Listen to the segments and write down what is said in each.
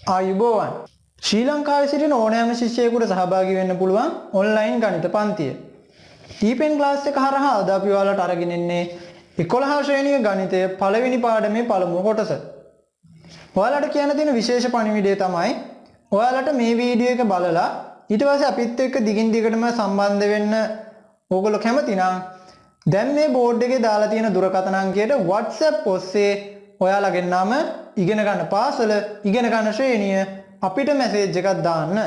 ආයුබෝවන් ශ්‍රී ලංකාවේ සිටින ඕනෑම ශිෂ්‍යයෙකුට සහභාගී වෙන්න පුළුවන් ඔන්ලයින් ගණිත පන්තිය. ටීපෙන් ක්ලාස් එක හරහා අද අපි ඔයාලට අරගෙන ඉන්නේ 11 ශ්‍රේණියේ ගණිතය පළවෙනි පාඩමේ පළමු කොටස. ඔයාලට කියන්න තියෙන විශේෂ පණිවිඩය තමයි ඔයාලට මේ වීඩියෝ එක බලලා ඊට පස්සේ අපිත් එක්ක දිගින් දිගටම සම්බන්ධ වෙන්න ඕගොල්ලෝ කැමති නම් දැන් මේ බෝඩ් එකේ දාලා තියෙන දුරකථන අංකයට WhatsApp ඔස්සේ ඔයාලගේ නම ඉගෙන ගන්න පාසල ඉගෙන ගන්න ශ්‍රේණිය අපිට මැසේජ් එකක් දාන්න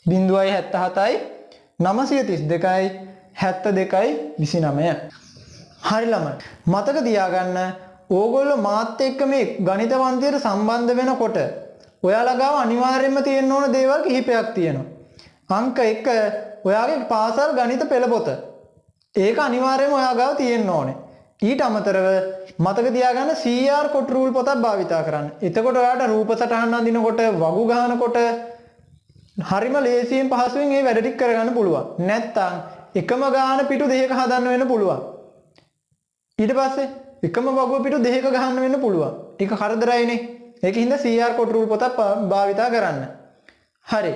077යි 932යි 72යි 29 හරි ළමයි මතක තියාගන්න ඕගොල්ලෝ මාත් එක්ක මේ ගණිත පන්තියට සම්බන්ධ වෙනකොට ඔයාලා ගාව අනිවාර්යයෙන්ම තියෙන්න ඕන දේවල් කිහිපයක් තියෙනවා අංක 1 ඔයාගේ පාසල් ගණිත පෙළ පොත ඒක අනිවාර්යයෙන්ම ඔයා ගාව තියෙන්න ඕනේ ඊට අමතරව මතක තියාගන්න CR කොට රූල් පොතක් භාවිතා කරන්න. එතකොට ඔයාලට රූප සටහන් අඳිනකොට වගු ගන්නකොට හරිම ලේසියෙන් පහසුවෙන් මේ වැඩ ටික කරගන්න පුළුවන්. නැත්තම් එකම ගාන පිටු දෙකක හදන්න වෙන්න පුළුවන්. ඊට පස්සේ එකම වගුව පිටු දෙකක ගහන්න වෙන්න පුළුවන්. ඒක කරදරයිනේ. ඒකින්ද CR කොට රූල් පොතක් භාවිතා කරන්න. හරි.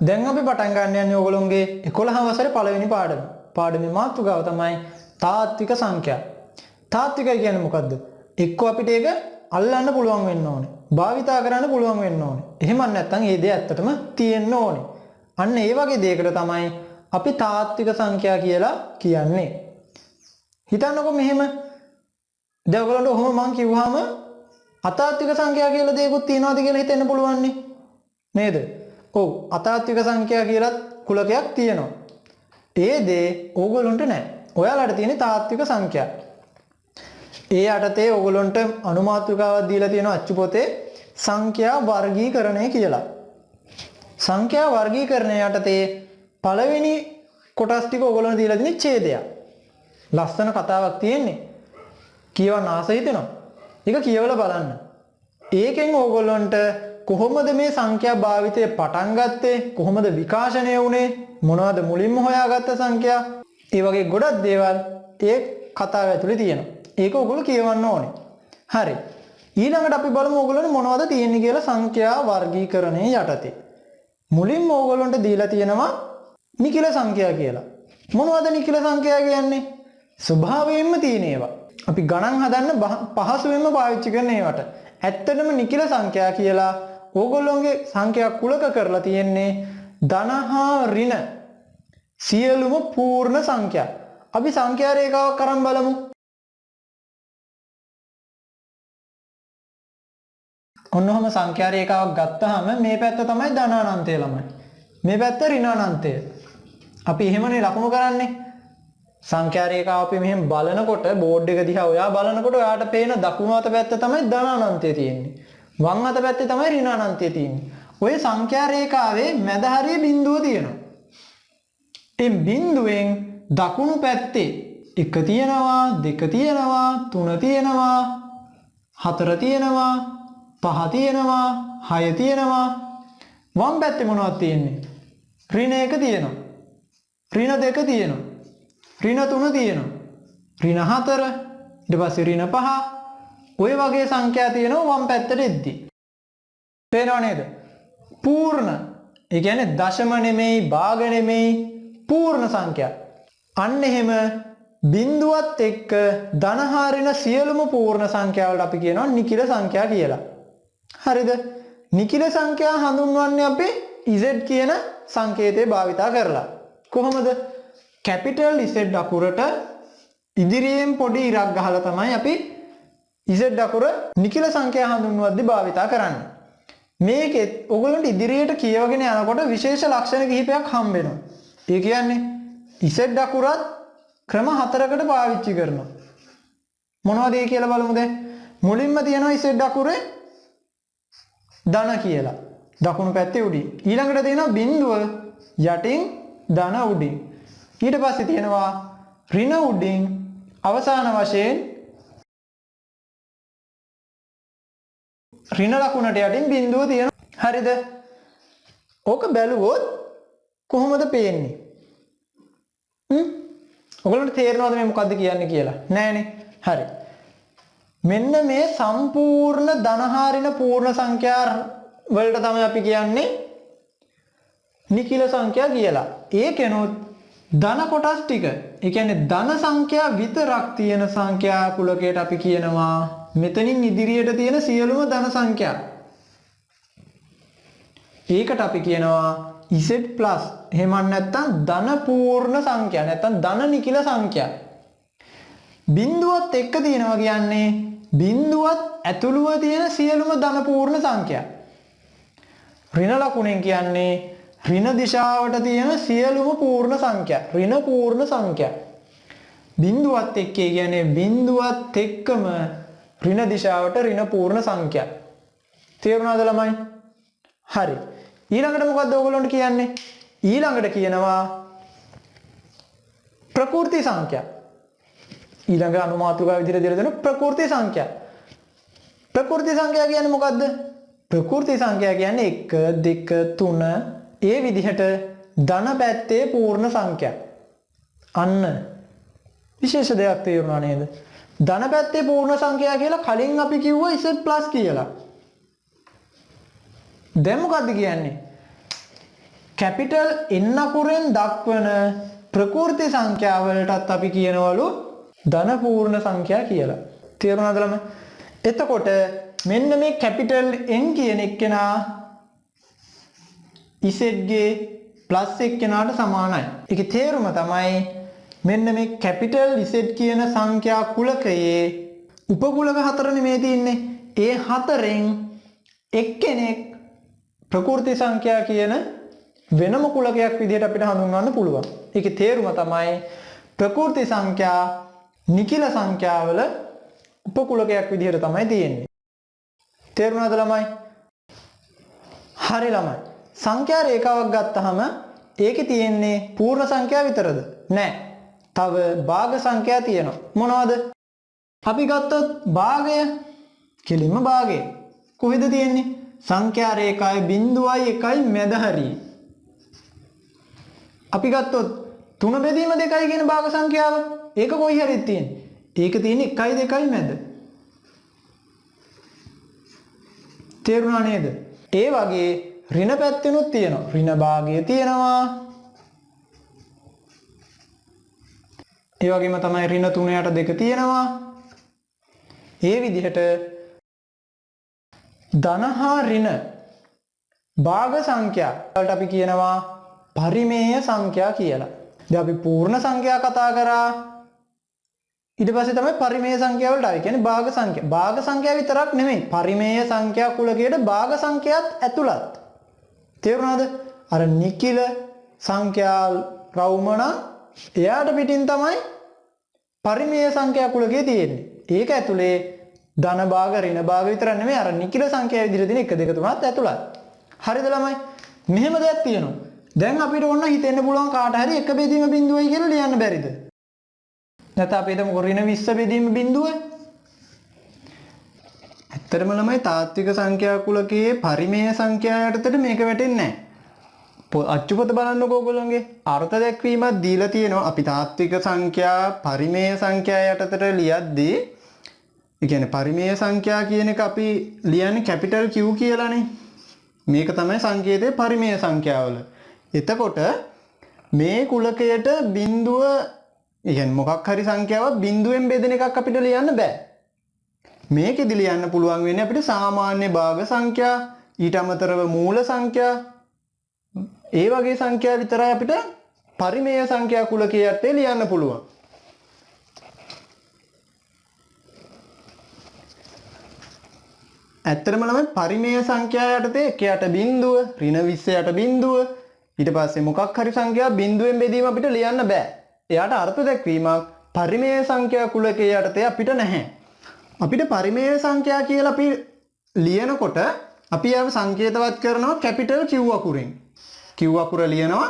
දැන් අපි පටන් ගන්න යන්නේ ඔයගොල්ලෝගේ 11 වසරේ පළවෙනි පාඩම. පාඩමේ මාතෘකාව තමයි තාත්වික සංඛ්‍යා. තාත්විකයි කියන්නේ මොකද්ද? එක්ක අපිට ඒක අල්ලන්න පුළුවන් වෙන්න ඕනේ. භාවිතා කරන්න පුළුවන් වෙන්න ඕනේ. එහෙම නැත්නම් ඒ දේ ඇත්තටම තියෙන්න ඕනේ. අන්න ඒ වගේ දෙයකට තමයි අපි තාත්වික සංඛ්‍යා කියලා කියන්නේ. හිතන්නකෝ මෙහෙම. දැන් ඔයගොල්ලන්ට ඔහොම මං කිව්වහම අතාත්වික සංඛ්‍යා කියලා දෙයක්වත් තියනවාද කියලා හිතෙන්න පුළුවන් නේද? ඔව් අතාත්වික සංඛ්‍යා කියලා කුලකයක් තියෙනවා. ඒ දේ ඕගොල්ලන්ට නැහැ. ඔයාලට තියෙන තාත්වික සංඛ්‍යා. ඒ යටතේ ඔයගොල්ලන්ට අනුමාත්‍රිකාවක් දීලා තියෙනවා අච්චු පොතේ සංඛ්‍යා වර්ගීකරණය කියලා. සංඛ්‍යා වර්ගීකරණය යටතේ පළවෙනි කොටස් ටික ඔයගොල්ලන්ට දීලා තියෙන්නේ ඡේදයක්. ලස්සන කතාවක් තියෙන්නේ. කියවන්න ආස හිතෙනවා. ඒක කියවලා බලන්න. ඒකෙන් ඔයගොල්ලන්ට කොහොමද මේ සංඛ්‍යා භාවිතය පටන් ගත්තේ? කොහොමද විකාශනය වුනේ? මොනවද මුලින්ම හොයාගත්ත සංඛ්‍යා? ඒ වගේ ගොඩක් දේවල් ඒ කතාව ඇතුලේ තියෙනවා. ඒක ඔයගොල්ලෝ කියවන්න ඕනේ. හරි. ඊළඟට අපි බලමු ඔයගොල්ලන්ට මොනවද තියෙන්නේ කියලා සංඛ්‍යා වර්ගීකරණයේ යටතේ. මුලින්ම ඔයගොල්ලන්ට දීලා තියෙනවා නිකිල සංඛ්‍යා කියලා. මොනවද නිකිල සංඛ්‍යා කියන්නේ? ස්වභාවයෙන්ම තියෙන ඒවා. අපි ගණන් හදන්න පහසුවෙන්ම පාවිච්චි කරන ඒවට. ඇත්තටම නිකිල සංඛ්‍යා කියලා ඕගොල්ලෝගේ සංඛ්‍යා කුලක කරලා තියෙන්නේ ධන හා ඍණ සියලුම පූර්ණ සංඛ්‍යා. අපි සංඛ්‍යා රේඛාවක් අරන් බලමු. ඔන්නෝම සංඛ්‍යා රේඛාවක් ගත්තාම මේ පැත්ත තමයි ධනානන්තය ළමයි. මේ පැත්ත ඍණානන්තය. අපි එහෙමනේ ලකුණු කරන්නේ. සංඛ්‍යා රේඛාව අපි මෙහෙම බලනකොට බෝඩ් එක දිහා ඔයා බලනකොට ඔයාට පේන දකුණු අත පැත්ත තමයි ධනානන්තය තියෙන්නේ. වම් අත පැත්තේ තමයි ඍණානන්තය තියෙන්නේ. ඔය සංඛ්‍යා රේඛාවේ මැද හරිය බිඳුව තියෙනවා. ඒ බිඳුවෙන් දකුණු පැත්තේ 1 තියෙනවා, 2 තියෙනවා, 3 තියෙනවා, 4 තියෙනවා, 5 තියෙනවා 6 තියෙනවා වම් පැත්තේ මොනවද තියෙන්නේ ඍණ 1 තියෙනවා ඍණ 2 තියෙනවා ඍණ 3 තියෙනවා ඍණ 4 ඊට පස්සේ ඍණ 5 ඔය වගේ සංඛ්‍යා තියෙනවා වම් පැත්තට එද්දි තේරෙනව නේද පූර්ණ ඒ කියන්නේ දශම නෙමෙයි භාග නෙමෙයි පූර්ණ සංඛ්‍යා අන්න එහෙම බිඳුවත් එක්ක ධන හා ඍණ සියලුම පූර්ණ සංඛ්‍යා වලට අපි කියනවා නිකිල සංඛ්‍යා කියලා හරිද නිකිල සංඛ්‍යා හඳුන්වන්නේ අපි Z කියන සංකේතය භාවිතා කරලා කොහොමද කැපිටල් Z අකුරට ඉදිරියෙන් පොඩි ඉරක් ගහලා තමයි අපි Z අකුර නිකිල සංඛ්‍යා හඳුන්වද්දී භාවිතා කරන්නේ මේකෙත් ඔයගොල්ලන්ට ඉදිරියට කියවගෙන යනකොට විශේෂ ලක්ෂණ කිහිපයක් හම්බ වෙනවා ඒ කියන්නේ Z අකුරත් ක්‍රම 4කට පාවිච්චි කරනවා මොනවද ඒ කියලා බලමු දැන් මුලින්ම තියෙනවා Z අකුරේ ධන කියලා. දකුණු පැත්තේ උඩින්. ඊළඟට තියෙනවා බිඳුව යටින් ධන උඩින්. ඊට පස්සේ තියෙනවා ඍණ උඩින් අවසාන වශයෙන් ඍණ ලකුණට යටින් බිඳුව තියෙනවා. හරිද? ඕක බැලුවොත් කොහොමද පේන්නේ? ඔයගොල්ලන්ට තේරෙනවද මේ මොකද්ද කියන්නේ කියලා? නෑනේ. හරි. මෙන්න මේ සම්පූර්ණ ධන හා ඍණ පූර්ණ සංඛ්‍යා වලට තමයි අපි කියන්නේ නිකිල සංඛ්‍යා කියලා. ඒකෙනොත් ධන කොටස් ටික, ඒ කියන්නේ ධන සංඛ්‍යා විතරක් තියෙන සංඛ්‍යා කුලකයට අපි කියනවා මෙතනින් ඉදිරියට තියෙන සියලුම ධන සංඛ්‍යා. ඒකට අපි කියනවා Z+. එහෙම නැත්නම් ධන පූර්ණ සංඛ්‍යා නැත්නම් ධන නිකිල සංඛ්‍යා. බිඳුවත් එක්ක තියෙනවා කියන්නේ බිඳුවත් ඇතුළුව තියෙන සියලුම ධන පූර්ණ සංඛ්‍යා. ඍණ ලකුණෙන් කියන්නේ ඍණ දිශාවට තියෙන සියලුම පූර්ණ සංඛ්‍යා. ඍණ පූර්ණ සංඛ්‍යා. බිඳුවත් එක්ක කියන්නේ බිඳුවත් එක්කම ඍණ දිශාවට ඍණ පූර්ණ සංඛ්‍යා. තේරුණාද ළමයි? හරි. ඊළඟට මොකද්ද ඔයගොල්ලන්ට කියන්නේ? ඊළඟට කියනවා ප්‍රකෘති සංඛ්‍යා. ඊළඟ අනුමාතෘකාව විදිහට දෙලා දෙන ප්‍රකෘති සංඛ්‍යා. ප්‍රකෘති සංඛ්‍යා කියන්නේ මොකද්ද? ප්‍රකෘති සංඛ්‍යා කියන්නේ 1 2 3 ඒ විදිහට ධන පැත්තේ පූර්ණ සංඛ්‍යා. අන්න විශේෂ දෙයක් තේරුණා නේද? ධන පැත්තේ පූර්ණ සංඛ්‍යා කියලා කලින් අපි කිව්වා Z+ කියලා. දැන් මොකද්ද කියන්නේ? කැපිටල් N අකුරෙන් දක්වන ප්‍රකෘති සංඛ්‍යා වලටත් අපි කියනවලු ධන පූර්ණ සංඛ්‍යා කියලා. තේරුණාද ළමයි? එතකොට මෙන්න මේ කැපිටල් N කියන එක්කෙනා ඉසෙට්ගේ ප්ලස් එක්කෙනාට සමානයි. ඒකේ තේරුම තමයි මෙන්න මේ කැපිටල් ඉසෙට් කියන සංඛ්‍යා කුලකයේ උපකුලක හතරනේ මේ තියෙන්නේ. ඒ හතරෙන් එක්කෙනෙක් ප්‍රකෘති සංඛ්‍යා කියන වෙනම කුලකයක් විදිහට අපිට හඳුන්වන්න පුළුවන්. ඒකේ තේරුම තමයි ප්‍රකෘති සංඛ්‍යා නිකිල සංඛ්‍යාවල උපකුලකයක් විදිහට තමයි තියෙන්නේ. තේරුණාද ළමයි? හරි ළමයි. සංඛ්‍යා රේඛාවක් ගත්තහම ඒකේ තියෙන්නේ පූර්ණ සංඛ්‍යා විතරද? නෑ. තව භාග සංඛ්‍යා තියෙනවා. මොනවද? අපි ගත්තොත් භාගය කෙලින්ම භාගය. කොහෙද තියෙන්නේ? සංඛ්‍යා රේඛාවේ 0.1 මැද හරිය. අපි ගත්තොත් 3 බෙදීම 2යි කියන භාග සංඛ්‍යාව. ඒක කොයි හරියද තියෙන්නේ? ඒක තියෙන්නේ 1 2යි මැද. තේරුණා නේද? ඒ වගේ ඍණ පැත්තෙනුත් තියෙනවා. ඍණ භාගය තියෙනවා. ඒ වගේම තමයි ඍණ 3 යට 2 තියෙනවා. ඒ විදිහට ධන හා ඍණ භාග සංඛ්‍යා වලට අපි කියනවා පරිමේය සංඛ්‍යා කියලා. දැන් අපි පූර්ණ සංඛ්‍යා කතා කරා. ඊට පස්සේ තමයි පරිමේය සංඛ්‍යා වලට ආවේ. කියන්නේ භාග සංඛ්‍යා. භාග සංඛ්‍යා විතරක් නෙමෙයි. පරිමේය සංඛ්‍යා කුලකයට භාග සංඛ්‍යාත් ඇතුළත්. තේරුණාද? අර නිකිල සංඛ්‍යා රවුමන එයාට පිටින් තමයි පරිමේය සංඛ්‍යා කුලකයේ තියෙන්නේ. ඒක ඇතුලේ ධන භාග ඍණ භාග විතර නෙමෙයි. අර නිකිල සංඛ්‍යා විදිහට දින 1 2 3ත් ඇතුළත්. හරිද ළමයි? මෙහෙම දෙයක් තියෙනවා. දැන් අපිට ඕන හිතෙන්න පුළුවන් කාට හරි එක බෙදීම බිඳුවයි කියලා ලියන්න බැරිද? නැත්නම් අපි හිතමු ඍණ 20 බෙදීම බිඳුව. ඇත්තටම ළමයි තාත්වික සංඛ්‍යා කුලකයේ පරිමේය සංඛ්‍යා යටතට මේක වැටෙන්නේ නැහැ. අච්චුපත බලන්නකෝ ඔයගොල්ලෝගේ අර්ථ දැක්වීමක් දීලා තියෙනවා. අපි තාත්වික සංඛ්‍යා පරිමේය සංඛ්‍යා යටතට ලියද්දී ඒ කියන්නේ පරිමේය සංඛ්‍යා කියන එක අපි ලියන්නේ කැපිටල් Q කියලානේ. මේක තමයි සංකේතයේ පරිමේය සංඛ්‍යාවල. එතකොට මේ කුලකයට බිඳුව ඒ කියන්නේ මොකක් හරි සංඛ්‍යාවක් බිඳුවෙන් බෙදෙන එකක් අපිට ලියන්න බෑ. මේකෙදි ලියන්න පුළුවන් වෙන්නේ අපිට සාමාන්‍ය භාග සංඛ්‍යා ඊට අමතරව මූල සංඛ්‍යා ඒ වගේ සංඛ්‍යා විතරයි අපිට පරිමේය සංඛ්‍යා කුලකයේ යටතේ ලියන්න පුළුවන්. ඇත්තටම ළමයි පරිමේය සංඛ්‍යා යටතේ එකයට බිඳුව ඍණ 20 යට බිඳුව ඊට පස්සේ මොකක් හරි සංඛ්‍යාවක් බිඳුවෙන් බෙදීම අපිට ලියන්න බෑ. එයාට අර්ථ දැක්වීමක් පරිමේය සංඛ්‍යා කුලකයේ යටතේ අපිට නැහැ. අපිට පරිමේය සංඛ්‍යා කියලා අපි ලියනකොට අපි ඒව සංකේතවත් කරනවා කැපිටල් Q අකුරෙන්. Q අකුර ලියනවා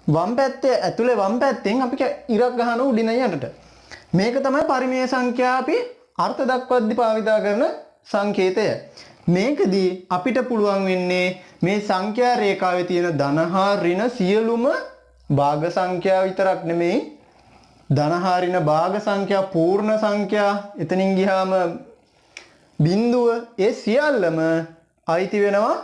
වම් පැත්තේ ඇතුලේ වම් පැත්තෙන් අපි ඉරක් ගහනවා උඩින් යන්නට. මේක තමයි පරිමේය සංඛ්‍යා අපි අර්ථ දක්වද්දී භාවිතා කරන සංකේතය. මේකදී අපිට පුළුවන් වෙන්නේ මේ සංඛ්‍යා රේඛාවේ තියෙන ධන හා ඍණ සියලුම භාග සංඛ්‍යා විතරක් නෙමෙයි ධන හරින භාග සංඛ්‍යා පූර්ණ සංඛ්‍යා එතනින් ගියාම බිඳුව ඒ සියල්ලම අයිති වෙනවා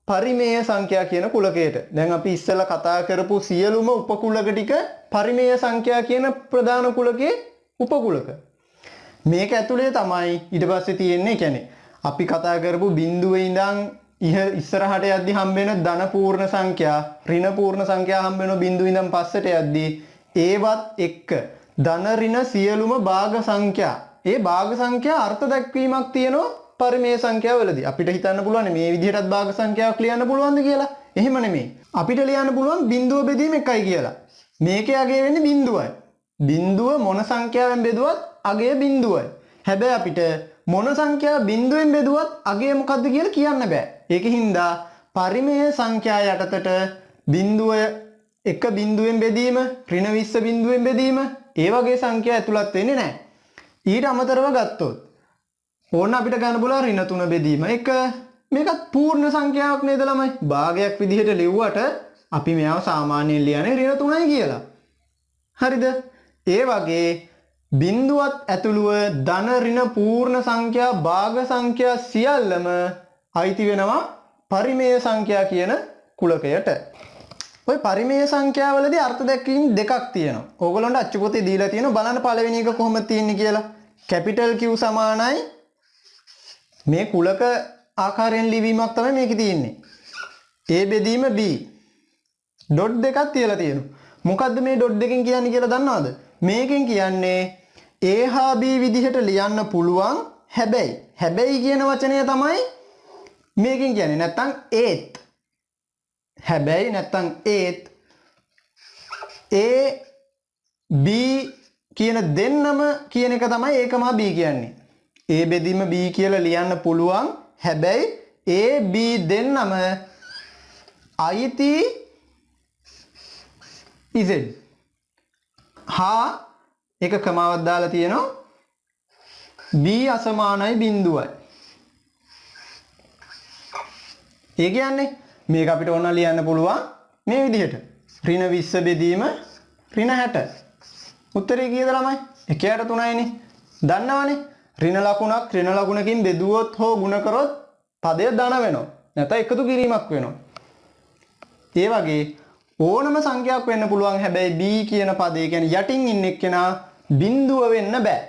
පරිමේය සංඛ්‍යා කියන කුලකයට. දැන් අපි ඉස්සෙල්ලා කතා කරපු සියලුම උපකුලක ටික පරිමේය සංඛ්‍යා කියන ප්‍රධාන කුලකයේ උපකුලක. මේක ඇතුලේ තමයි ඊට පස්සේ තියෙන්නේ කියන්නේ අපි කතා කරපු බිඳුවේ ඉඳන් ඉස්සරහට යද්දි හම්බ වෙන ධන පූර්ණ සංඛ්‍යා ඍණ පූර්ණ සංඛ්‍යා හම්බ වෙන බිඳුව ඉඳන් පස්සට යද්දි ඒවත් එක්ක ධන ඍණ සියලුම භාග සංඛ්‍යා ඒ භාග සංඛ්‍යා අර්ථ දක්වීමක් තියෙනවා පරිමේය සංඛ්‍යාවලදී. අපිට හිතන්න පුළුවන් මේ විදිහටත් භාග සංඛ්‍යාවක් ලියන්න පුළුවන්ද කියලා. එහෙම නෙමෙයි. අපිට ලියන්න පුළුවන් බිඳුව බෙදීම එකයි කියලා. මේකේ අගය වෙන්නේ බිඳුවයි. බිඳුව මොන සංඛ්‍යාවෙන් බෙදුවත් අගය බිඳුවයි. හැබැයි අපිට මොන සංඛ්‍යාව බිඳුවෙන් බෙදුවත් අගය මොකද්ද කියලා කියන්න බෑ. ඒකින්ද පරිමේය සංඛ්‍යා යටතට බිඳුව එක බිඳුවෙන් බෙදීම ඍණ 20 බිඳුවෙන් බෙදීම ඒ වගේ සංඛ්‍යා ඇතුළත් වෙන්නේ නැහැ. ඊට අමතරව ගත්තොත් ඕන්න අපිට ගන්න පුළුවන් ඍණ 3 බෙදීම එක මේකත් පූර්ණ සංඛ්‍යාවක් නේද ළමයි. භාගයක් විදිහට ලිව්වට අපි මෙයාව සාමාන්‍යයෙන් ලියන්නේ ඍණ 3යි කියලා. හරිද? ඒ වගේ බිඳුවත් ඇතුළුව ධන ඍණ පූර්ණ සංඛ්‍යා භාග සංඛ්‍යා සියල්ලම අයිති වෙනවා පරිමේය සංඛ්‍යා කියන කුලකයට. ඔය පරිමේය සංඛ්‍යාවලදී අර්ථ දැක්වීම් දෙකක් තියෙනවා. ඕගොල්ලන්ට අච්චු පොතේ දීලා තියෙනවා බලන්න පළවෙනි එක කොහොමද තියෙන්නේ කියලා. කැපිටල් Q සමානයි මේ කුලක ආකාරයෙන් ලිවීමක් තමයි මේකේ තියෙන්නේ. A බෙදීම B. ඩොට් දෙකක් තියලා තියෙනවා. මොකද්ද මේ ඩොට් දෙකෙන් කියන්නේ කියලා දන්නවද? මේකෙන් කියන්නේ A හා B විදිහට ලියන්න පුළුවන් හැබැයි කියන වචනය තමයි මේකෙන් කියන්නේ. නැත්තම් ඒත්. හැබැයි නැත්තම් ඒත් A B කියන දෙන්නම කියන එක තමයි ඒකමා B කියන්නේ. A බෙදීම B කියලා ලියන්න පුළුවන් හැබැයි A B දෙන්නම අයිති Z. හා එක කමාවක් දාලා තියෙනවා B අසමානයි බිඳුවයි. ඒ කියන්නේ මේක අපිට ඕන ලියන්න පුළුවන් මේ විදිහට. ඍණ 20 බෙදීම ඍණ 60. උත්තරේ කීයද ළමයි? 1ට 3යිනේ. දන්නවනේ. ඍණ ලකුණකින් බෙදුවොත් හෝ ගුණ කරොත් පදය ධන වෙනවා. නැත්නම් එකතු කිරීමක් වෙනවා. ඒ වගේ ඕනම සංඛ්‍යාවක් වෙන්න පුළුවන් හැබැයි B කියන පදේ කියන්නේ යටින් ඉන්න එක්කෙනා බිඳුව වෙන්න බෑ.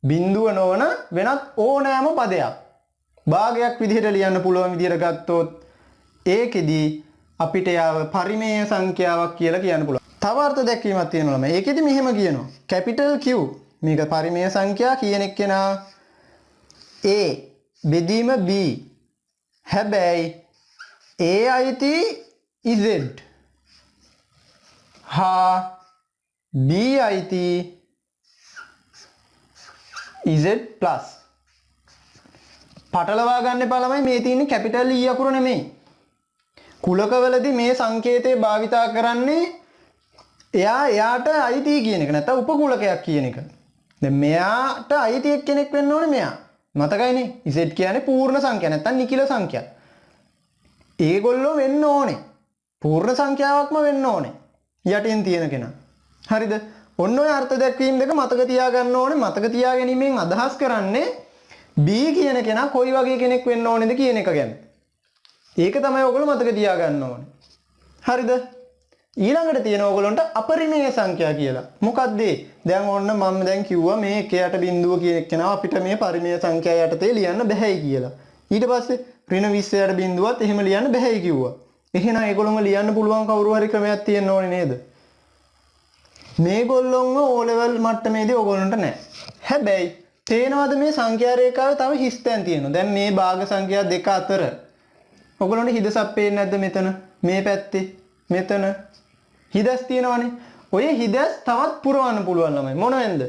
බිඳුව නොවන වෙනත් ඕනෑම පදයක්. භාගයක් විදිහට ලියන්න පුළුවන් විදිහට ගත්තොත් ඒකෙදි අපිට යාව පරිමේය සංඛ්‍යාවක් කියලා කියන්න පුළුවන්. තව අර්ථ දැක්වීමක් තියෙනවා ළමයි. ඒකෙදි මෙහෙම කියනවා. කැපිටල් Q මේක පරිමේය සංඛ්‍යා කියන එක්කෙනා A බෙදීම B. හැබැයි A අයිති Z. හා B අයිති Z+. පටලවා ගන්න එපා ළමයි මේ තියෙන්නේ කැපිටල් E අකුර නෙමෙයි. කුලකවලදී මේ සංකේතය භාවිතා කරන්නේ එයාට අයිති කියන එක නැත්නම් උපකුලකයක් කියන එක. දැන් මෙයාට අයිති එක්කෙනෙක් වෙන්න ඕනේ මෙයා. මතකයිනේ Z කියන්නේ පූර්ණ සංඛ්‍යා නැත්නම් නිකිල සංඛ්‍යා. ඒගොල්ලෝ වෙන්න ඕනේ. පූර්ණ සංඛ්‍යාවක්ම වෙන්න ඕනේ. යටින් තියෙන කෙනා. හරිද? ඔන්න ඔය අර්ථ දැක්වීම දෙක මතක තියාගන්න ඕනේ. මතක තියා ගැනීමෙන් අදහස් කරන්නේ B කියන කෙනා කොයි වගේ කෙනෙක් වෙන්න ඕනේද කියන එක ගැන. ඒක තමයි ඔයගොල්ලෝ මතක තියාගන්න ඕනේ. හරිද? ඊළඟට තියෙන ඕගොල්ලන්ට අපරිමේය සංඛ්‍යා කියලා. මොකක්ද ඒ? දැන් ඔන්න මම දැන් කිව්වා මේ 1යට බිඳුව කියන කෙනා අපිට මේ පරිමේය සංඛ්‍යා යටතේ ලියන්න බැහැයි කියලා. ඊට පස්සේ ඍණ 20යට බිඳුවත් එහෙම ලියන්න බැහැයි කිව්වා. එහෙනම් ඒගොල්ලෝම ලියන්න පුළුවන් කවුරු හරි ක්‍රමයක් තියෙන්න ඕනේ නේද? මේගොල්ලොන්ව O level මට්ටමේදී ඕගොල්ලන්ට නැහැ. හැබැයි තේනවද මේ සංඛ්‍යා රේඛාවේ තව හිස්තැන් තියෙනවා. දැන් මේ භාග සංඛ්‍යා දෙක අතර ඔයගොල්ලන්ට හිදසක් පේන්නේ නැද්ද මෙතන? මේ පැත්තේ මෙතන හිදස් තියෙනවනේ. ඔය හිදස් තවත් පුරවන්න පුළුවන් ළමයි. මොනවෙන්ද?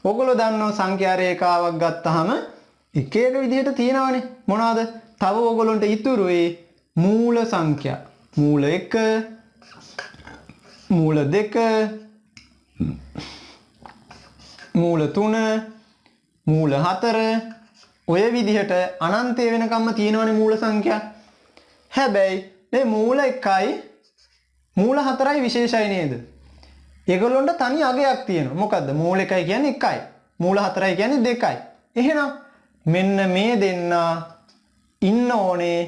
ඔයගොල්ලෝ දන්නවා සංඛ්‍යා රේඛාවක් ගත්තාම එක එක විදිහට තියෙනවනේ. මොනවාද? තව ඔයගොල්ලන්ට ඉතුරු මූල සංඛ්‍යා. මූල 1 මූල 2 මූල 3 මූල 4 ඔය විදිහට අනන්තය වෙනකම්ම තියෙනවනේ මූල සංඛ්‍යා. හැබැයි මේ මූල 1යි මූල 4යි විශේෂයි නේද? ඒගොල්ලොන්ට තනි අගයක් තියෙනවා. මොකද්ද? මූල 1 කියන්නේ 1යි. මූල 4යි කියන්නේ 2යි. එහෙනම් මෙන්න මේ දෙන්නා ඉන්න ඕනේ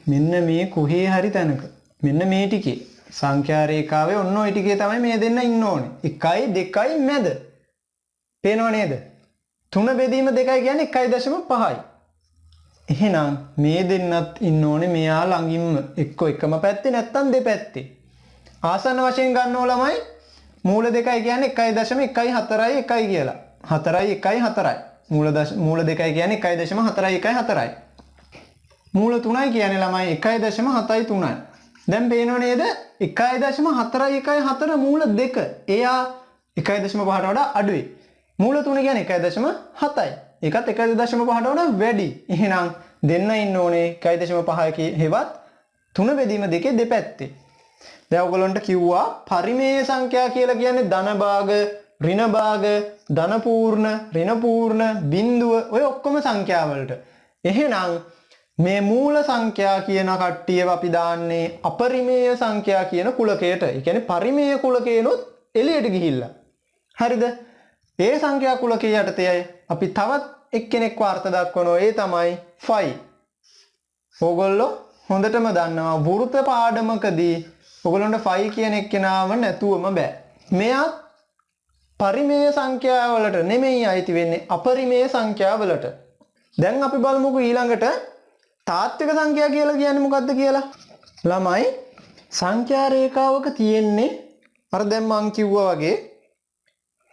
මෙන්න මේ කොහේ හරි තැනක. මෙන්න මේ ටිකේ. සංඛ්‍යා රේඛාවේ ඔන්න ඔය ටිකේ තමයි මේ දෙන්න ඉන්න ඕනේ. 1යි 2යි මැද. පේනව නේද? 3 බෙදීම 2යි කියන්නේ 1.5යි. එහෙනම් මේ දෙන්නත් ඉන්න ඕනේ මෙයා ළඟින්ම එක්ක එකම පැත්තේ නැත්තම් දෙපැත්තේ. ආසන්න වශයෙන් ගන්නව ළමයි මූල 2යි කියන්නේ 1.14යි 1යි කියලා. 4යි 1යි 4යි. මූල 2යි කියන්නේ 1.414යි. මූල 3යි කියන්නේ ළමයි 1.73යි. දැන් පේනව නේද? 1.4114 මූල 2. එයා 1.5ට වඩා අඩුයි. මූල 3 කියන්නේ 1.7යි. ඒකත් 1.5ට වඩා වැඩි. එහෙනම් දෙන්න ඉන්න ඕනේ 1.5 හෙවත් 3 බෙදීම දෙකේ දෙපැත්තේ. දැන් ඔයගොල්ලන්ට කිව්වා පරිමේය සංඛ්‍යා කියලා කියන්නේ ධන භාග, ඍණ භාග, ධන පූර්ණ, ඍණ පූර්ණ, බිඳුව ඔය ඔක්කොම සංඛ්‍යා වලට. එහෙනම් මේ මූල සංඛ්‍යා කියන කට්ටියව අපි දාන්නේ අපරිමේය සංඛ්‍යා කියන කුලකයට. ඒ කියන්නේ පරිමේය කුලකේනොත් එළියට ගිහිල්ලා. හරිද? ඒ සංඛ්‍යා කුලකයේ යටතේ අපි තවත් එක්කෙනෙක්ව අර්ථ දක්වනවා. ඒ තමයි 5. ඕගොල්ලෝ හොඳටම දන්නවා වෘත පාඩමකදී ඔයගොල්ලන්ට 5 කියන එක්කෙනාව නැතුවම බෑ. මෙයා පරිමේය සංඛ්‍යා වලට නෙමෙයි අයිති වෙන්නේ අපරිමේය සංඛ්‍යා වලට. දැන් අපි බලමුකෝ ඊළඟට තාත්වික සංඛ්‍යා කියලා කියන්නේ මොකද්ද කියලා. ළමයි සංඛ්‍යා රේඛාවක තියෙන්නේ අර දැන් මං කිව්වා වගේ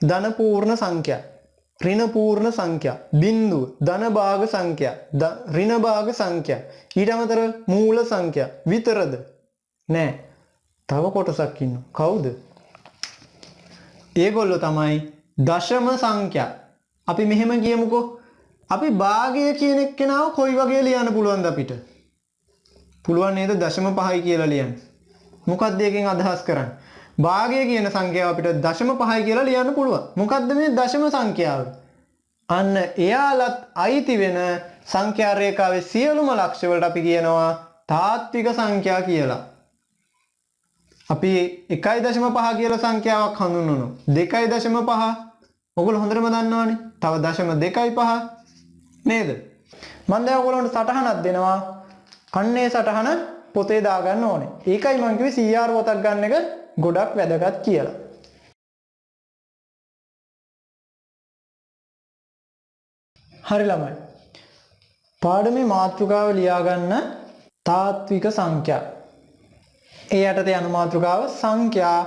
ධන පූර්ණ සංඛ්‍යා, ඍණ පූර්ණ සංඛ්‍යා, බිඳුව, ධන භාග සංඛ්‍යා, ඍණ භාග සංඛ්‍යා, ඊට අමතරව මූල සංඛ්‍යා විතරද? නෑ. තව කොටසක් ඉන්නවා. කවුද? ඒගොල්ලෝ තමයි දශම සංඛ්‍යා. අපි මෙහෙම කියමුකෝ. අපි භාගය කියන එක්කෙනාව කොයි වගේ ලියන්න පුළුවන්ද අපිට? පුළුවන් නේද? 0.5යි කියලා ලියන්න. මොකක්ද එකෙන් අදහස් කරන්නේ? භාගය කියන සංඛ්‍යාව අපිට 0.5යි කියලා ලියන්න පුළුවන්. මොකක්ද මේ දශම සංඛ්‍යාව? අන්න එයාලත් අයිති වෙන සංඛ්‍යා රේඛාවේ සියලුම ලක්ෂ වලට අපි කියනවා තාත්වික සංඛ්‍යා කියලා. අපි 1.5 කියලා සංඛ්‍යාවක් හඳුන්වනවා. 2.5 ඔයගොල්ලෝ හොඳටම දන්නවනේ. තව 0.25 නේද? මම දැන් ඔයගොල්ලන්ට සටහනක් දෙනවා. අන්නේ සටහන පොතේ දාගන්න ඕනේ. ඒකයි මම කිව්වේ CR පොතක් ගන්න එක ගොඩක් වැදගත් කියලා. හරි ළමයි. පාඩමේ මාතෘකාව ලියා ගන්න තාත්වික සංඛ්‍යා. ඒ යටතේ යන මාතෘකාව සංඛ්‍යා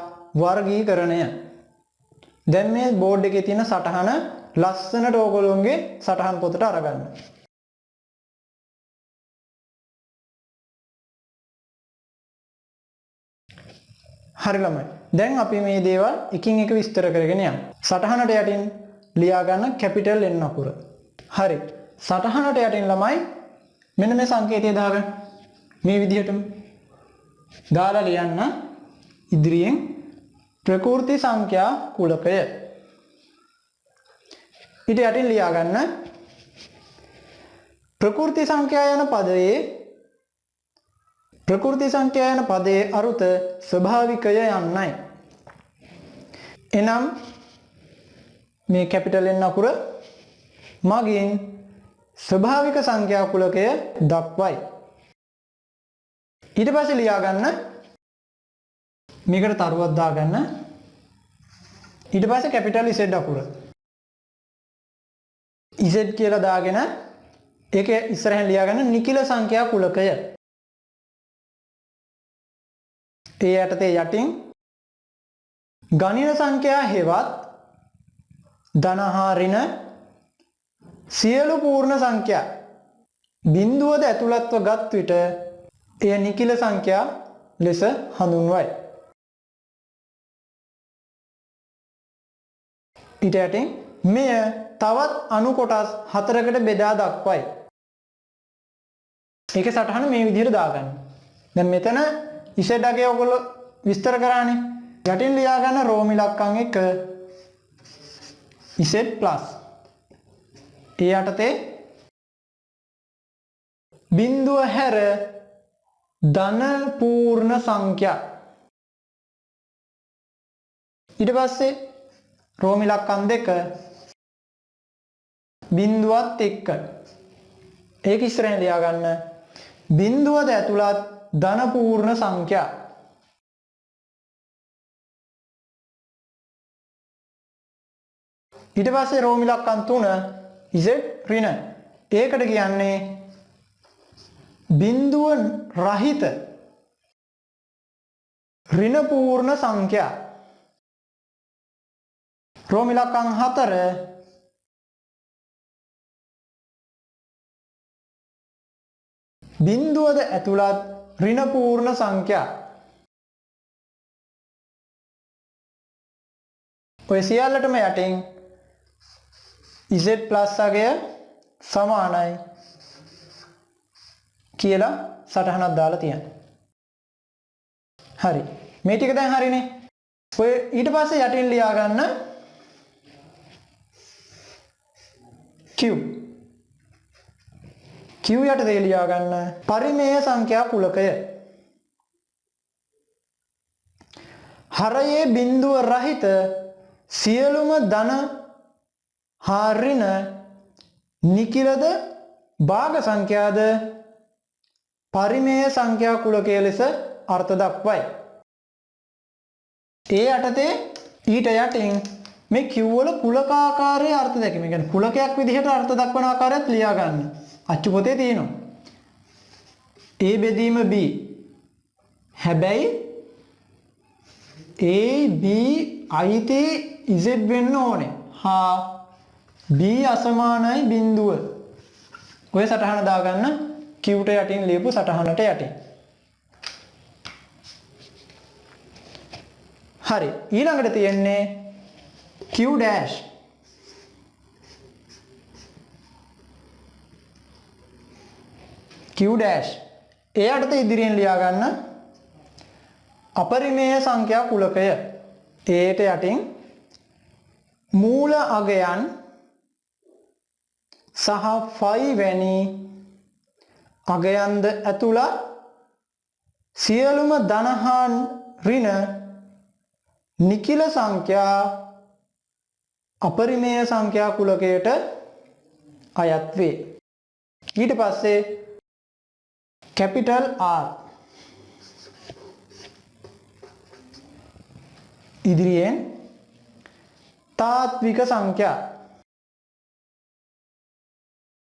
වර්ගීකරණය. දැන් මේ බෝඩ් එකේ තියෙන සටහන ලස්සනට ඕගොල්ලෝගේ සටහන් පොතට අරගන්න. හරි ළමයි. දැන් අපි මේ දේවල් එකින් එක විස්තර කරගෙන යමු. සටහනට යටින් ලියා ගන්න කැපිටල් N අකුර. හරි. සටහනට යටින් ළමයි මෙන්න මේ සංකේතය දාගන්න. මේ විදිහටම දාලා ලියන්න ඉදිරියෙන් ප්‍රකෘති සංඛ්‍යා කුලකය. ඊට යටින් ලියා ගන්න ප්‍රකෘති සංඛ්‍යා යන පදයේ ප්‍රකෘති සංඛ්‍යා යන පදයේ අරුත ස්වභාවිකය යන්නයි. එනම් මේ කැපිටල් N අකුර මගින් ස්වභාවික සංඛ්‍යා කුලකය දක්වයි. ඊට පස්සේ ලියා ගන්න මේකට තරුවක් දාගන්න. ඊට පස්සේ කැපිටල් Z අකුර Z කියලා දාගෙන ඒකේ ඉස්සරහින් ලියා ගන්න නිකිල සංඛ්‍යා කුලකය. ඒ යටතේ යටින් ගණින සංඛ්‍යා හෙවත් ධන හා ඍණ සියලු පූර්ණ සංඛ්‍යා බිඳුවද ඇතුළත්ව ගත් විට එය නිකිල සංඛ්‍යා ලෙස හඳුන්වයි. ඊට යටින් මෙය තවත් අණු කොටස් 4කට බෙදා දක්වයි. ඒකේ සටහන මේ විදිහට දාගන්න. දැන් මෙතන ඉසෙඩගේ ඔයගොල්ලෝ විස්තර කරානේ. යටින් ලියා ගන්න රෝම ඉලක්කම් 1 ඉසෙඩ් ප්ලස්. ඒ යටතේ බිඳුව හැර ධන පූර්ණ සංඛ්‍යා. ඊට පස්සේ රෝම ඉලක්කම් 2 බිංදුවත් එක්ක ඒක ඉස්සරහින් ලියා ගන්න. බිංදුවද ඇතුළත් ධන පූර්ණ සංඛ්‍යා. ඊට පස්සේ රෝම ඉලක්කම් 3 z ඍණ. ඒකට කියන්නේ බිංදුව රහිත ඍණ පූර්ණ සංඛ්‍යා. රෝම ඉලක්කම් 4 බිංදුවද ඇතුළත් ඍණ පූර්ණ සංඛ්‍යා. ඔය සියල්ලටම යටින් z ප්ලස් අගය සමානයි කියලා සටහනක් දාලා තියන්න. හරි. මේ ටික දැන් හරිනේ. ඔය ඊට පස්සේ යටින් ලියා ගන්න q. q යටතේ ලියා ගන්න පරිමේය සංඛ්‍යා කුලකය. හරයේ බිංදුව රහිත සියලුම ධන හා ඍණ නිකිලද භාග සංඛ්‍යාද පරිමේය සංඛ්‍යා කුලකය ලෙස අර්ථ දක්වයි. ඒ යටතේ ඊට යටින් මේ q වල කුලකාකාරයේ අර්ථ දැකීම. කියන්නේ කුලකයක් විදිහට අර්ථ දක්වන ආකාරයත් ලියා ගන්න. අච්චු පොතේ තියෙනවා. a බෙදීම b. හැබැයි a b අයිති z වෙන්න ඕනේ. හා b අසමානයි බිංදුව. ඔය සටහන දාගන්න q ට යටින් ලියපු සටහනට යටින්. හරි. ඊළඟට තියෙන්නේ q dash. q dash. එයාට ඉදිරියෙන් ලියා ගන්න අපරිමේය සංඛ්‍යා කුලකය. ඒට යටින් මූල අගයන් සහ ෆයි වැනි අගයන්ද ඇතුළත් සියලුම ධන හා ඍණ නිකිල සංඛ්‍යා අපරිමේය සංඛ්‍යා කුලකයට අයත් වේ. ඊට පස්සේ කැපිටල් R ඉදිරියෙන් තාත්වික සංඛ්‍යා.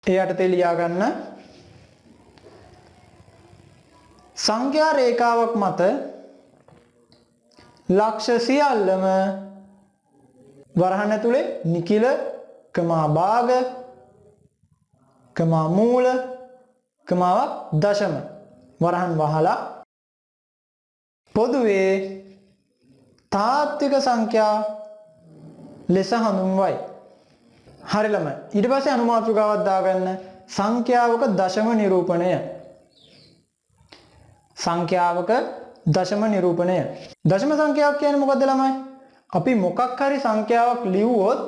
එයට ලියා ගන්න සංඛ්‍යා රේඛාවක් මත ලක්ෂ සියල්ලම වරහන් ඇතුලේ නිකිල කමා භාග කමා මූල කමාවක් දශම වරහන් වහලා පොදුවේ තාත්වික සංඛ්‍යා ලෙස හඳුන්වයි. හරි ළමයි. ඊට පස්සේ අනුමාතෘකාවක් දාගන්න සංඛ්‍යාවක දශම නිරූපණය. සංඛ්‍යාවක දශම නිරූපණය. දශම සංඛ්‍යාවක් කියන්නේ මොකද්ද ළමයි? අපි මොකක් හරි සංඛ්‍යාවක් ලිව්වොත්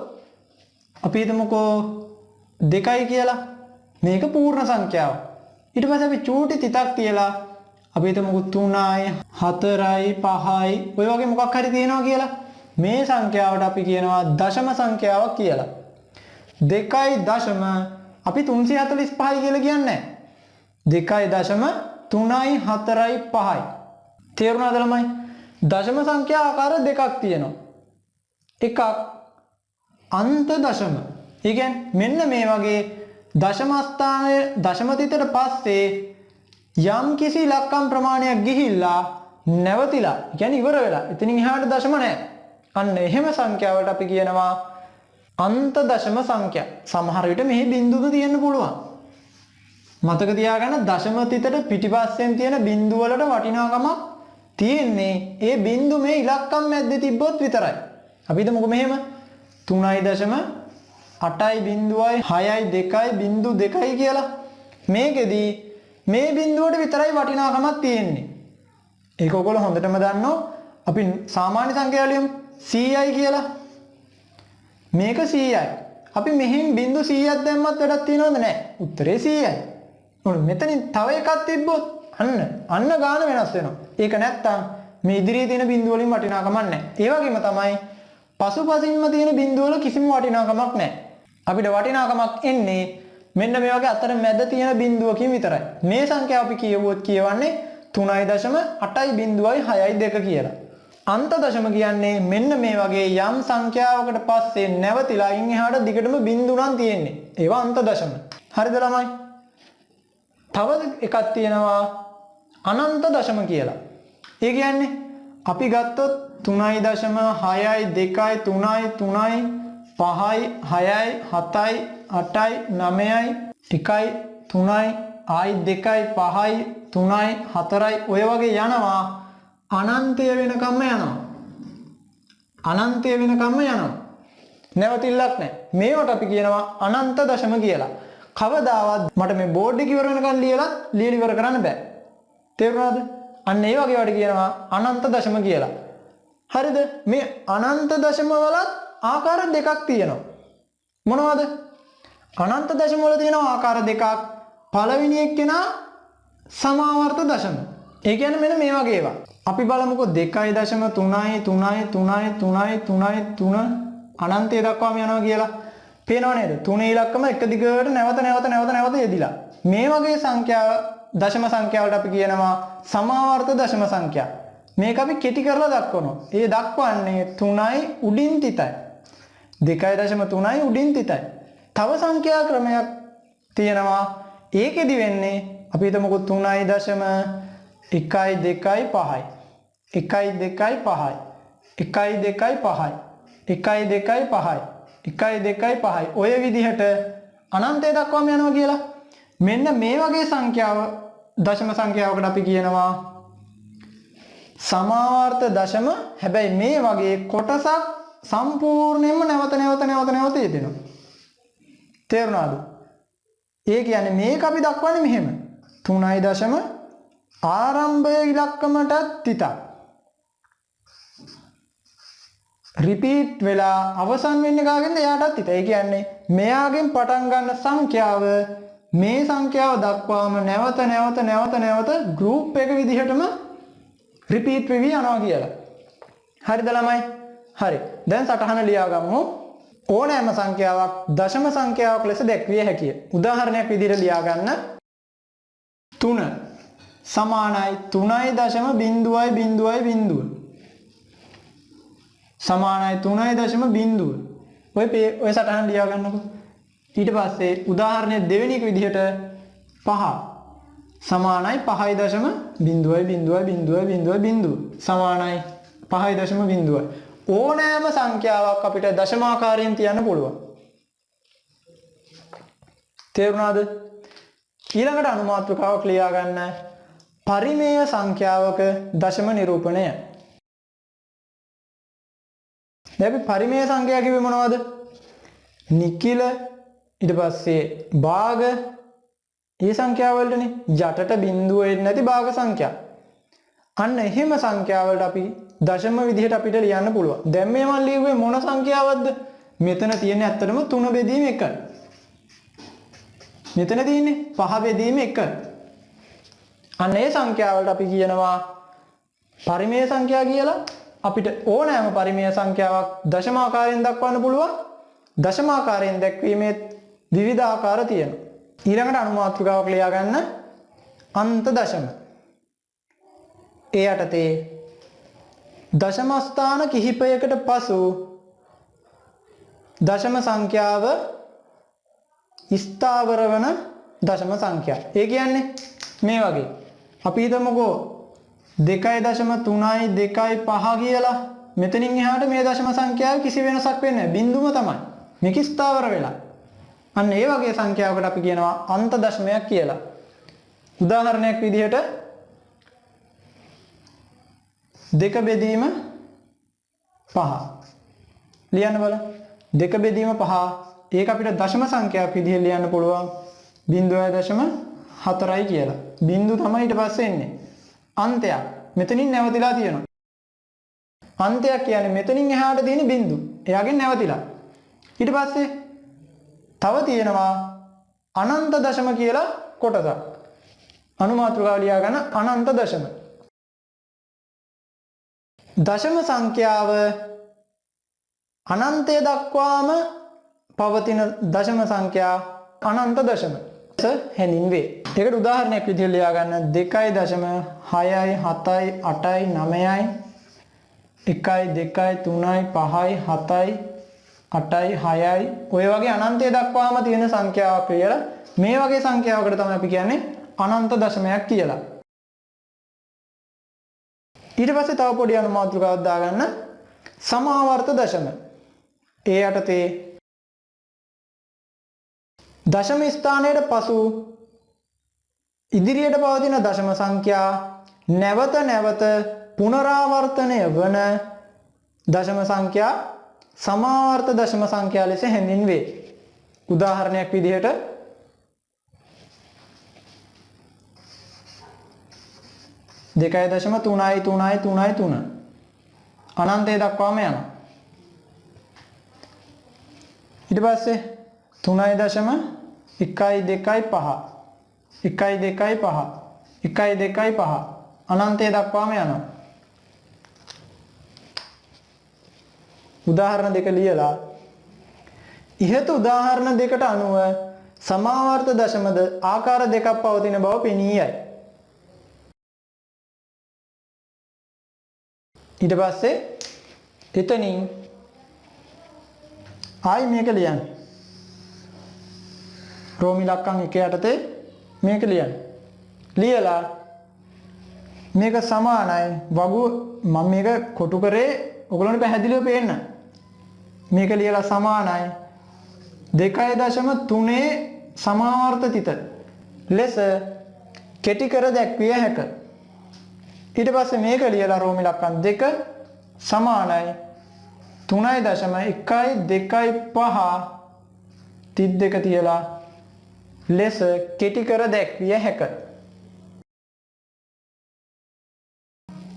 අපි හිතමුකෝ 2යි කියලා. මේක පූර්ණ සංඛ්‍යාවක්. ඊට පස්සේ අපි චූටි තිතක් තියලා අපි හිතමුකෝ 3යි 4යි 5යි ඔය වගේ මොකක් හරි තියෙනවා කියලා. මේ සංඛ්‍යාවට අපි කියනවා දශම සංඛ්‍යාවක් කියලා. 2යි දශම අපි 345යි කියලා කියන්නේ නැහැ. 2යි දශම 3යි 4යි 5යි. තේරුණාද ළමයි? දශම සංඛ්‍යා ආකාර දෙකක් තියෙනවා. එකක් අන්ත දශම. ඒ කියන්නේ මෙන්න මේ වගේ දශම ස්ථානයේ දශම තිතට පස්සේ යම් කිසි ඉලක්කම් ප්‍රමාණයක් ගිහිල්ලා නැවතිලා, කියන්නේ ඉවර වෙලා. එතනින් එහාට දශම නැහැ. අන්න එහෙම සංඛ්‍යාවට අපි කියනවා අන්ත දශම සංඛ්‍යා. සමහර විට මෙහි බිංදුව තියෙන්න පුළුවන්. මතක තියාගන්න දශම තිතට පිටිපස්සෙන් තියෙන බිංදුව වලට වටිනාකමක් තියෙන්නේ ඒ බිංදු මේ ඉලක්කම් මැද්දේ තිබ්බොත් විතරයි. අපි හිතමුකෝ මෙහෙම 3.8.6.2.2 කියලා. මේකෙදී මේ බිංදුවට විතරයි වටිනාකමක් තියෙන්නේ. ඒක ඔයගොල්ලෝ හොඳටම දන්නවා. අපි සාමාන්‍ය සංඛ්‍යාව ලියමු 100යි කියලා. මේක 100යි. අපි මෙහෙන් බිංදු 100ක් දැම්මත් වැඩක් තියනවද නැහැ? උත්තරේ 100යි. මොන මෙතනින් තව එකක් තිබ්බොත් අන්න ගාන වෙනස් වෙනවා. ඒක නැත්තම් මේ ඉදිරියේ තියෙන බිංදු වලින් වටිනාකමක් නැහැ. ඒ වගේම තමයි පසුපසින්ම තියෙන බිඳුව වල කිසිම වටිනාකමක් නැහැ. අපිට වටිනාකමක් එන්නේ මෙන්න මේ වගේ අතර මැද තියෙන බිඳුවකින් විතරයි. මේ සංඛ්‍යාව අපි කියවුවොත් කියවන්නේ 3.8.6.2 කියලා. අන්ත දශම කියන්නේ මෙන්න මේ වගේ යම් සංඛ්‍යාවකට පස්සේ නැවතිලා ඉන් එහාට දිගටම බිඳු නම් තියෙන්නේ. ඒවා අන්ත දශම. හරිද ළමයි? තව එකක් තියෙනවා අනන්ත දශම කියලා. ඒ කියන්නේ අපි ගත්තොත් 3.6යි 2යි 3යි 3යි 5යි 6යි 7යි 8යි 9යි 1යි 3යි ආයි 2යි 5යි 3යි 4යි ඔය වගේ යනවා අනන්තය වෙනකම්ම යනවා. අනන්තය වෙනකම්ම යනවා. නැවතිල්ලක් නැහැ. මේවට අපි කියනවා අනන්ත දශම කියලා. කවදාවත් මට මේ බෝඩ් එක ඉවර වෙනකන් ලියලා ඉවර කරන්න බෑ. තේරුණාද? අන්න ඒ වගේ වට කියනවා අනන්ත දශම කියලා. හරිද? මේ අනන්ත දශම වලත් ආකාර දෙකක් තියෙනවා. මොනවද? අනන්ත දශම වල තියෙනවා ආකාර දෙකක්. පළවෙනි එක්කෙනා සමාවර්ත දශම. ඒ කියන්නේ මෙන්න මේ වගේ ඒවා. අපි බලමුකෝ 2.3 අනන්තය දක්වාම යනවා කියලා. පේනව නේද? 3 ඉලක්කම එක දිගට නැවත යෙදිලා. මේ වගේ සංඛ්‍යාව දශම සංඛ්‍යාවලට අපි කියනවා සමාවර්ත දශම සංඛ්‍යා. මේක අපි කෙටි කරලා දක්වනවා. ඒ දක්වන්නේ 3යි උඩින් තිතයි. 2.3යි උඩින් තිතයි. තව සංඛ්‍යා ක්‍රමයක් තියෙනවා. ඒකෙදි වෙන්නේ අපි හිතමුකෝ 3.1 2යි 5යි 1යි 2යි 5යි 1යි 2යි 5යි 1යි 2යි 5යි 1යි 2යි 5යි ඔය විදිහට අනන්තය දක්වාම යනවා කියලා. මෙන්න මේ වගේ සංඛ්‍යාව දශම සංඛ්‍යාවකට අපි කියනවා සමාවර්ත දශම. හැබැයි මේ වගේ කොටසක් සම්පූර්ණයෙන්ම නැවත යෙදෙනවා. තේරුණාද? ඒ කියන්නේ මේක අපි දක්වන්නේ මෙහෙම 3.0 ආරම්භය ඉලක්කමටත් තිතක් රිපීට් වෙලා අවසන් වෙන්නේ කාගෙන්ද? එයාටත් තිත. ඒ කියන්නේ මෙයාගෙන් පටන් ගන්න සංඛ්‍යාව මේ සංඛ්‍යාව දක්වාම නැවත ගෲප් එක විදිහටම රිපීට් වෙවි යනවා කියලා. හරිද ළමයි? හරි. දැන් සටහන ලියාගමු. ඕනෑම සංඛ්‍යාවක් දශම සංඛ්‍යාවක් ලෙස දැක්විය හැකිය. උදාහරණයක් විදිහට ලියා ගන්න. 3 සමානයි 3.0 සමානයි 3.0. ඔය සටහන ලියා ගන්නකො. ඊට පස්සේ උදාහරණය දෙවෙනි එක විදිහට 5 සමානයි 5.0 සමානයි 5.0. ඕනෑම සංඛ්‍යාවක් අපිට දශමාකාරයෙන් තියන්න පුළුවන්. තේරුණාද? ඊළඟට අනුමාත්‍රකාවක් ලියා ගන්න. පරිමේය සංඛ්‍යාවක දශම නිරූපණය. දැන් අපි පරිමේය සංඛ්‍යා කිව්වේ මොනවද? නිකිල ඊට පස්සේ භාග ඒ සංඛ්‍යාව වලටනේ යටට බිඳුව එන්නේ නැති භාග සංඛ්‍යා. අන්න එහෙම සංඛ්‍යා වලට අපි දශම විදිහට අපිට ලියන්න පුළුවන්. දැන් මේ මම ලියුවේ මොන සංඛ්‍යාවක්ද? මෙතන තියෙන්නේ ඇත්තටම 3 බෙදීම 1. මෙතන තියෙන්නේ 5 බෙදීම 1. අන්න ඒ සංඛ්‍යා වලට අපි කියනවා පරිමේය සංඛ්‍යා කියලා. අපිට ඕනෑම පරිමේය සංඛ්‍යාවක් දශමාකාරයෙන් දක්වන්න පුළුවන්. දශමාකාරයෙන් දැක්වීමේ විවිධ ආකාර තියෙනවා. ඊළඟට අනුමාත්‍රිකාවක් ලියා ගන්න. අන්ත දශම. ඒ යටතේ දශම ස්ථාන කිහිපයකට පසු දශම සංඛ්‍යාව ස්ථාවර වන දශම සංඛ්‍යා. ඒ කියන්නේ මේ වගේ. අපි හිතමුකෝ 2.3යි 2යි 5 කියලා. මෙතනින් එහාට මේ දශම සංඛ්‍යාවේ කිසි වෙනසක් වෙන්නේ නැහැ. බිඳුම තමයි. මේක ස්ථාවර වෙලා. අන්න ඒ වගේ සංඛ්‍යාවකට අපි කියනවා අන්ත දශමයක් කියලා. උදාහරණයක් විදිහට 2 බෙදීම 5 ලියන්න බලන්න. 2 බෙදීම 5 ඒක අපිට දශම සංඛ්‍යාවක් විදිහට ලියන්න පුළුවන් 0.4යි කියලා. බිඳු තමයි ඊට පස්සේ එන්නේ. අන්තයක්. මෙතනින් නැවතිලා තියෙනවා. අන්තයක් කියන්නේ මෙතනින් එහාට තියෙන බිඳු. එයාගෙන් නැවතිලා. ඊට පස්සේ තව තියෙනවා අනන්ත දශම කියලා කොටසක්. අනුමාත්‍රිකාව ලියා ගන්න අනන්ත දශම. දශම සංඛ්‍යාව අනන්තය දක්වාම පවතින දශම සංඛ්‍යා අනන්ත දශම හැඳින්වේ. ඒකට උදාහරණයක් විදිහට ලියා ගන්න 2.6යි 7යි 8යි 9යි 1යි 2යි 3යි 5යි 7යි 8යි 6යි ඔය වගේ අනන්තය දක්වාම තියෙන සංඛ්‍යාවක් කියලා මේ වගේ සංඛ්‍යාවකට තමයි අපි කියන්නේ අනන්ත දශමයක් කියලා. ඊට පස්සේ තව පොඩි අනුමාත්‍රකාවක් දාගන්න සමාවර්ත දශම. ඒ යටතේ දශම ස්ථානයට පසු ඉදිරියට පවතින දශම සංඛ්‍යා නැවත නැවත පුනරාවර්තනය වන දශම සංඛ්‍යා සමාවර්ත දශම සංඛ්‍යා ලෙස හැඳින්වේ. උදාහරණයක් විදිහට 2.3 අනන්තය දක්වාම යනවා. ඊට පස්සේ 3.125 අනන්තය දක්වාම යනවා. උදාහරණ දෙක ලියලා ඉහත උදාහරණ දෙකට අනුව සමාවර්ත දශමද ආකාර දෙකක් පවතින බව පෙනී යයි. ඊට පස්සේ එතනින් ආයි මේක ලියන්න. රෝම ඉලක්කම් 1 යටතේ මේක ලියන්න. ලියලා මේක සමානයි වගු මම මේක කොටු කරේ ඔයගොල්ලන්ට පැහැදිලිව පේන්න. මේක ලියලා සමානයි 2.3 සමාවර්තිත ලෙස කෙටි කර දැක්විය හැකිය. ඊට පස්සේ මේක ලියලා රෝම ඉලක්කම් 2 සමානයි 3.125 32 තියලා ලෙස කෙටි කර දැක්විය හැකිය.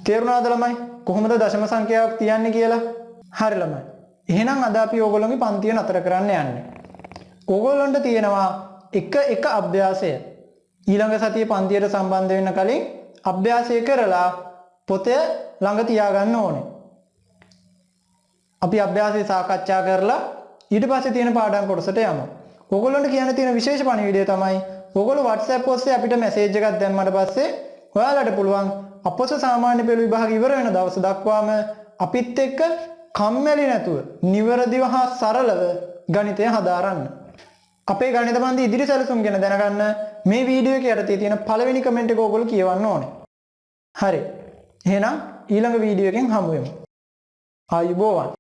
තේරුණාද ළමයි කොහොමද දශම සංඛ්‍යාවක් තියන්නේ කියලා? හරි ළමයි. එහෙනම් අද අපි ඕගොල්ලෝගේ පන්තිය නතර කරන්න යන්නේ. ඕගොල්ලන්ට තියෙනවා එක අභ්‍යාසය. ඊළඟ සතියේ පන්තියට සම්බන්ධ වෙන්න කලින් අභ්‍යාසය කරලා පොතේ ළඟ තියාගන්න ඕනේ. අපි අභ්‍යාසය සාකච්ඡා කරලා ඊට පස්සේ තියෙන පාඩම් කොටසට යමු. ඕගොල්ලන්ට කියන්න තියෙන විශේෂ පණිවිඩය තමයි ඕගොල්ලෝ WhatsApp ඔස්සේ අපිට මැසේජ් එකක් දැම්මට පස්සේ ඔයාලට පුළුවන් අපොස සාමාන්‍ය පෙළ විභාග ඉවර වෙන දවස දක්වාම අපිත් එක්ක කම්මැලි නැතුව නිවැරදිව හා සරලව ගණිතය හදාරන්න. අපේ ගණිත පන්ති ඉදිරි සැලසුම් ගැන දැනගන්න මේ වීඩියෝ එක යටතේ තියෙන පළවෙනි කමෙන්ට් එක ඕගොල්ලෝ කියවන්න ඕනේ. හරි. එහෙනම් ඊළඟ වීඩියෝ එකෙන් හමු වෙමු. ආයුබෝවන්.